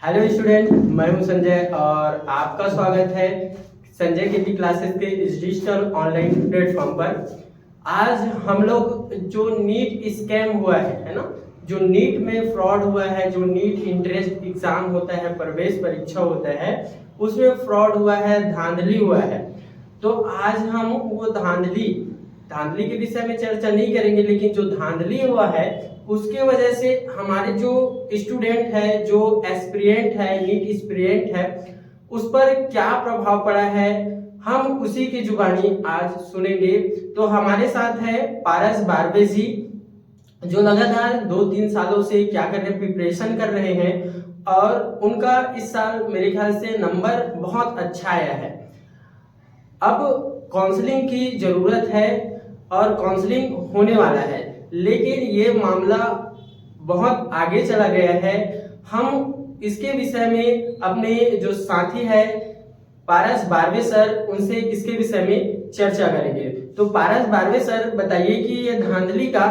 Hello student, मैं हूं संजय और आपका स्वागत है संजय के पी क्लासेस के इस डिजिटल ऑनलाइन प्लेटफॉर्म पर। आज हम लोग जो नीट स्कैम हुआ है ना, जो नीट में फ्रॉड हुआ है, जो नीट इंट्रेंस एग्जाम होता है, प्रवेश परीक्षा होता है, उसमें फ्रॉड हुआ है, धांधली हुआ है। तो आज हम वो धांधली के विषय में चर्चा नहीं करेंगे, लेकिन जो धांधली हुआ है उसके वजह से हमारे जो स्टूडेंट है, जो एस्पिरेंट है, नीट एस्पिरेंट है, उस पर क्या प्रभाव पड़ा है, हम उसी की जुबानी आज सुनेंगे। तो हमारे साथ है पारस बारवे जी, जो लगातार 2-3 सालों से क्या कर रहे हैं, प्रिपरेशन कर रहे हैं और उनका इस साल मेरे ख्याल से नंबर बहुत अच्छा आया है। अब काउंसलिंग की जरूरत है और काउंसलिंग होने वाला है, लेकिन ये मामला बहुत आगे चला गया है। हम इसके विषय में अपने जो साथी है पारस बारवे सर, उनसे इसके विषय में चर्चा करेंगे। तो पारस बारवे सर, बताइए कि ये धांधली का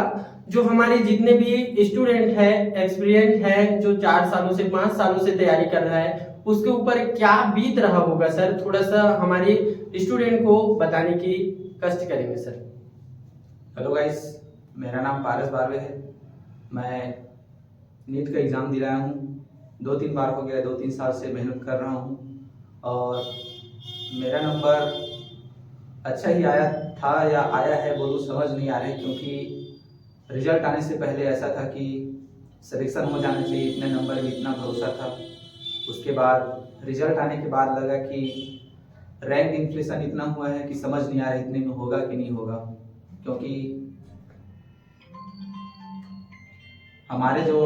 जो हमारे जितने भी स्टूडेंट है, एक्सपीरियंस है, जो 4 सालों से 5 सालों से तैयारी कर रहा है, उसके ऊपर क्या बीत रहा होगा सर, थोड़ा सा हमारे स्टूडेंट को बताने की कष्ट करेंगे सर। हेलो गाइस, मेरा नाम पारस बारवे है। मैं नीट का एग्ज़ाम दिलाया हूँ, 2-3 बार हो गया, 2-3 साल से मेहनत कर रहा हूँ और मेरा नंबर अच्छा ही आया था या आया है बोलूँ समझ नहीं आ रहा है, क्योंकि रिजल्ट आने से पहले ऐसा था कि सिलेक्शन हो जाना चाहिए, इतने नंबर में इतना भरोसा था। उसके बाद रिजल्ट आने के बाद लगा कि रैंक इन्फ्लेशन इतना हुआ है कि समझ नहीं आ रहा इतने में होगा कि नहीं होगा, क्योंकि हमारे जो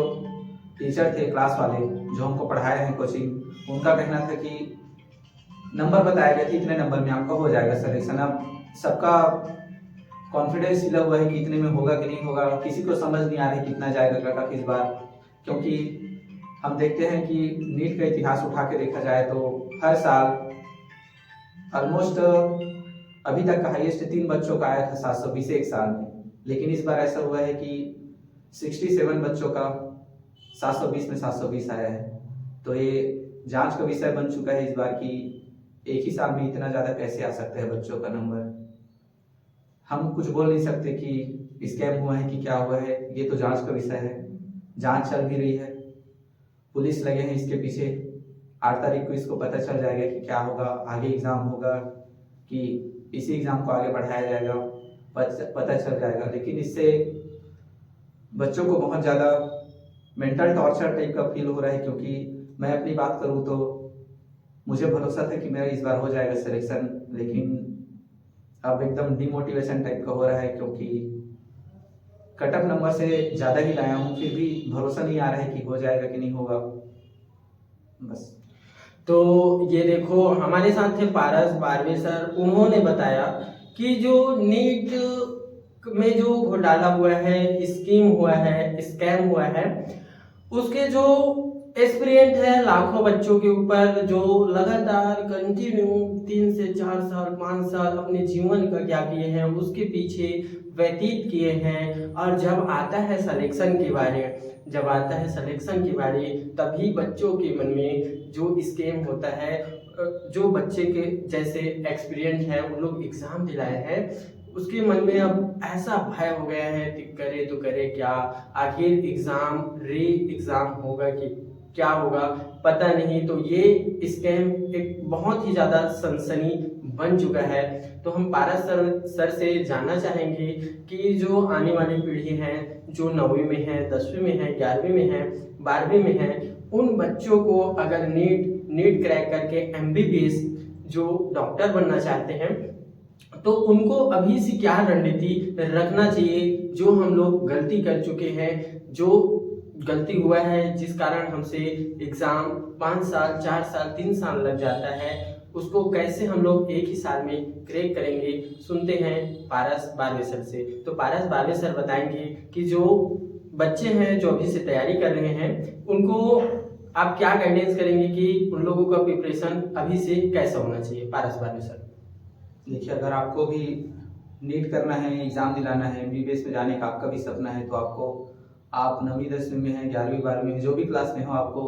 टीचर थे, क्लास वाले जो हमको पढ़ाए हैं कोचिंग, उनका कहना था कि नंबर बताया गया था इतने नंबर में आपका हो जाएगा सिलेक्शन। अब सबका कॉन्फिडेंस हिला हुआ है कि इतने में होगा कि नहीं होगा, किसी को समझ नहीं आ रहा है कितना जाएगा कट ऑफ इस बार। क्योंकि हम देखते हैं कि नीट का इतिहास उठा के देखा जाए तो हर साल ऑलमोस्ट अभी तक का हाईएस्ट 3 बच्चों का आया था 720 एक साल में, लेकिन इस बार ऐसा हुआ है कि 67 बच्चों का 720 में 720 आया है। तो ये जांच का विषय बन चुका है इस बार कि एक ही साल में इतना ज़्यादा कैसे आ सकता है बच्चों का नंबर। हम कुछ बोल नहीं सकते कि स्कैम हुआ है कि क्या हुआ है, ये तो जांच का विषय है, जांच चल भी रही है, पुलिस लगे हैं इसके पीछे। 8 तारीख को इसको पता चल जाएगा कि क्या होगा, आगे एग्ज़ाम होगा कि इसी एग्ज़ाम को आगे बढ़ाया जाएगा, पता चल जाएगा। लेकिन इससे बच्चों को बहुत ज़्यादा मेंटल टॉर्चर टाइप का फील हो रहा है, क्योंकि मैं अपनी बात करूँ तो मुझे भरोसा था कि मेरा इस बार हो जाएगा सिलेक्शन, लेकिन अब एकदम डिमोटिवेशन टाइप का हो रहा है, क्योंकि कट ऑफ नंबर से ज़्यादा ही लाया हूँ, फिर भी भरोसा नहीं आ रहा है कि हो जाएगा कि नहीं होगा। बस। तो ये देखो, हमारे साथ थे पारस बारवे सर, उन्होंने बताया कि जो नीट में जो घोटाला हुआ है, स्कीम हुआ है, स्कैम हुआ है, उसके जो एक्सपीरियंस है लाखों बच्चों के ऊपर, जो लगातार कंटिन्यू 3 से 4 साल 5 साल अपने जीवन का क्या किए हैं, उसके पीछे व्यतीत किए हैं। और जब आता है सिलेक्शन की बारी, तभी बच्चों के मन में जो स्कैम होता है, जो बच्चे के जैसे एक्सपीरियंस है, उन लोग एग्जाम दिलाए हैं, उसके मन में अब ऐसा भय हो गया है कि करे तो करे क्या, आखिर एग्जाम होगा कि क्या होगा, पता नहीं। तो ये स्कैम एक बहुत ही ज़्यादा सनसनी बन चुका है। तो हम पारस सर से जानना चाहेंगे कि जो आने वाली पीढ़ी है, जो 9वीं में है, 10वीं में है, 11वीं में है, 12वीं में है, उन बच्चों को अगर नीट क्रैक करके MBBS जो डॉक्टर बनना चाहते हैं, तो उनको अभी से क्या रणनीति रखना चाहिए। जो हम लोग गलती कर चुके हैं, जो गलती हुआ है, जिस कारण हमसे एग्जाम 5 साल 4 साल 3 साल लग जाता है, उसको कैसे हम लोग एक ही साल में क्रैक करेंगे। सुनते हैं पारस बारवे सर से। तो पारस बारवे सर बताएंगे कि जो बच्चे हैं, जो अभी से तैयारी कर रहे हैं, उनको आप क्या गाइडेंस करेंगे कि उन लोगों का प्रिपरेशन अभी से कैसा होना चाहिए। पारस बारवे सर। देखिए, अगर आपको भी नीट करना है, एग्ज़ाम दिलाना है, MBBS में जाने का आपका भी सपना है, तो आप 9वीं 10वीं में है, 11वीं 12वीं में, जो भी क्लास में हो, आपको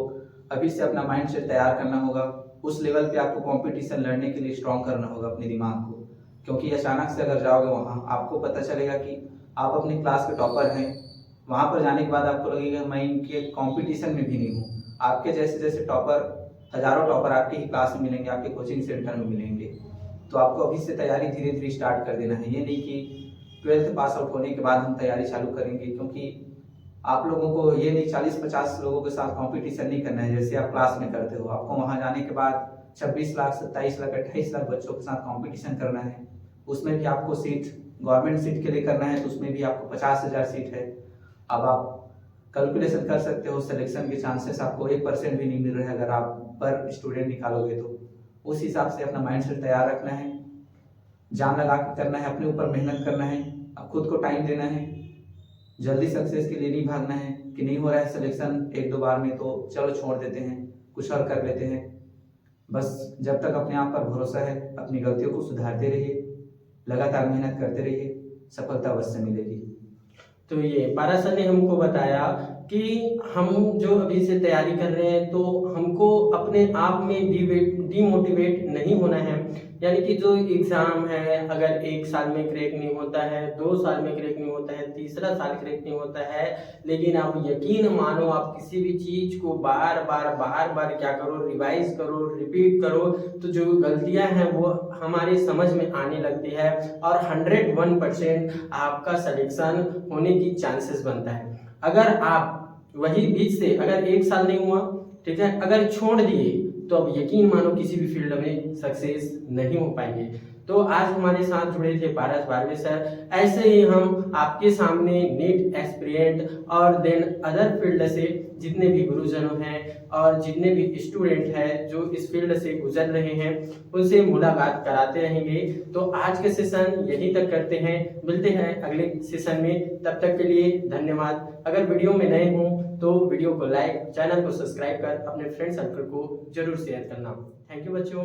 अभी से अपना माइंड सेट तैयार करना होगा। उस लेवल पे आपको कंपटीशन लड़ने के लिए स्ट्रांग करना होगा अपने दिमाग को, क्योंकि अचानक से अगर जाओगे वहाँ आपको पता चलेगा कि आप अपनी क्लास के टॉपर हैं। वहाँ पर जाने के बाद आपको लगेगा मैं इनके कंपटीशन में भी नहीं हूँ। आपके जैसे जैसे टॉपर, हजारों टॉपर आपकी ही क्लास में मिलेंगे, आपके कोचिंग सेंटर में मिलेंगे। तो आपको अभी से तैयारी धीरे धीरे स्टार्ट कर देना है। ये नहीं कि 12th पास आउट होने के बाद हम तैयारी चालू करेंगे, क्योंकि आप लोगों को ये नहीं 40-50 लोगों के साथ कंपटीशन नहीं करना है जैसे आप क्लास में करते हो। आपको वहाँ जाने के बाद 26 लाख, 27 लाख, 28 लाख बच्चों के साथ कंपटीशन करना है। उसमें भी आपको सीट गवर्नमेंट सीट के लिए करना है, तो उसमें भी आपको 50,000 सीट है। अब आप कैलकुलेशन कर सकते हो, सिलेक्शन के चांसेस आपको 1% भी नहीं मिल रहे हैं अगर आप पर स्टूडेंट निकालोगे तो। उस हिसाब से अपना माइंड सेट तैयार रखना है, जान लगा के करना है, अपने ऊपर मेहनत करना है, अब खुद को टाइम देना है। जल्दी सक्सेस के लिए नहीं भागना है कि नहीं हो रहा है सिलेक्शन 1-2 बार में तो चलो छोड़ देते हैं, कुछ और कर लेते हैं। बस जब तक अपने आप पर भरोसा है, अपनी गलतियों को सुधारते रहिए, लगातार मेहनत करते रहिए, सफलता अवश्य मिलेगी। तो ये पारा सर ने हमको बताया कि हम जो अभी से तैयारी कर रहे हैं तो हमको अपने आप में डीमोटिवेट नहीं होना है। यानी कि जो एग्ज़ाम है अगर 1 साल में क्रैक नहीं होता है, 2 साल में क्रैक नहीं होता है, तीसरा साल क्रैक नहीं होता है, लेकिन आप यकीन मानो आप किसी भी चीज़ को बार बार क्या करो, रिवाइज करो, रिपीट करो, तो जो गलतियां हैं वो हमारी समझ में आने लगती है और 101% आपका सिलेक्शन होने की चांसेस बनता है। अगर आप वही बीच से अगर 1 साल नहीं हुआ, ठीक है, अगर छोड़ दिए तो अब यकीन मानो किसी भी फील्ड में सक्सेस नहीं हो पाएंगे। तो आज हमारे साथ जुड़े थे पारस बारवे सर। ऐसे ही हम आपके सामने नीट एस्पिरेंट और देन अदर फील्ड से जितने भी गुरुजनों हैं और जितने भी स्टूडेंट हैं जो इस फील्ड से गुजर रहे हैं उनसे मुलाकात कराते रहेंगे। तो आज के सेशन यहीं तक करते हैं, मिलते हैं अगले सेशन में। तब तक के लिए धन्यवाद। अगर वीडियो में नए हों तो वीडियो को लाइक, चैनल को सब्सक्राइब कर अपने फ्रेंड सर्कल को जरूर शेयर करना। थैंक यू बच्चों।